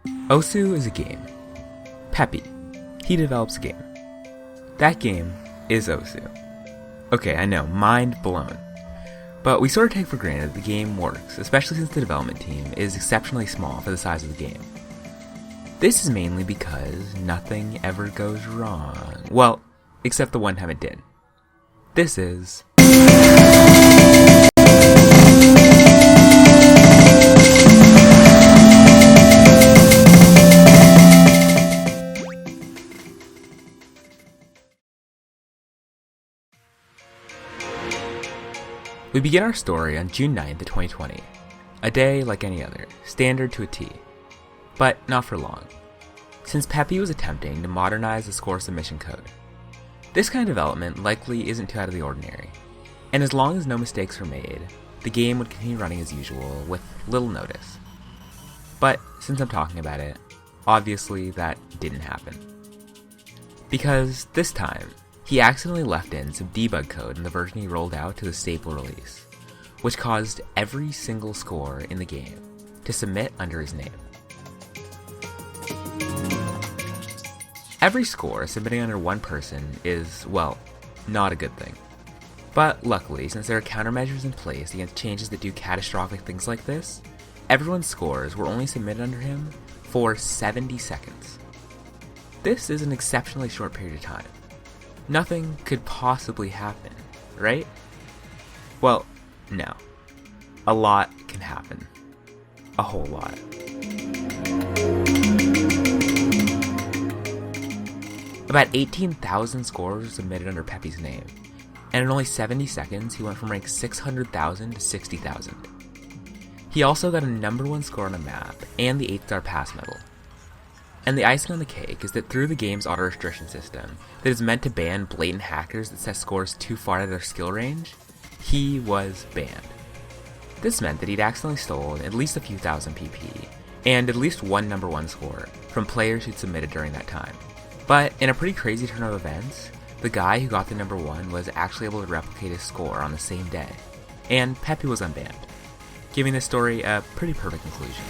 Osu is a game. Peppy, he develops a game. That game is Osu. Okay, I know, mind blown. But we sort of take for granted the game works, especially since the development team is exceptionally small for the size of the game. This is mainly because nothing ever goes wrong. Well, except the one time it did. This is... We begin our story on June 9th of 2020. A day like any other, standard to a T. But not for long, since Peppy was attempting to modernize the score submission code. This kind of development likely isn't too out of the ordinary, and as long as no mistakes were made, the game would continue running as usual with little notice. But since I'm talking about it, obviously that didn't happen. Because this time, he accidentally left in some debug code in the version he rolled out to the stable release, which caused every single score in the game to submit under his name. Every score submitting under one person is, well, not a good thing. But luckily, since there are countermeasures in place against changes that do catastrophic things like this, everyone's scores were only submitted under him for 70 seconds. This is an exceptionally short period of time. Nothing could possibly happen, right? Well, no. A lot can happen. A whole lot. About 18,000 scores were submitted under Peppy's name, and in only 70 seconds he went from rank 600,000 to 60,000. He also got a #1 score on a map and the 8-star pass medal. And the icing on the cake is that through the game's auto-restriction system that is meant to ban blatant hackers that set scores too far out of their skill range, he was banned. This meant that he'd accidentally stolen at least a few thousand PP, and at least one #1 score from players who'd submitted during that time. But in a pretty crazy turn of events, the guy who got the #1 was actually able to replicate his score on the same day, and Peppy was unbanned, giving this story a pretty perfect conclusion.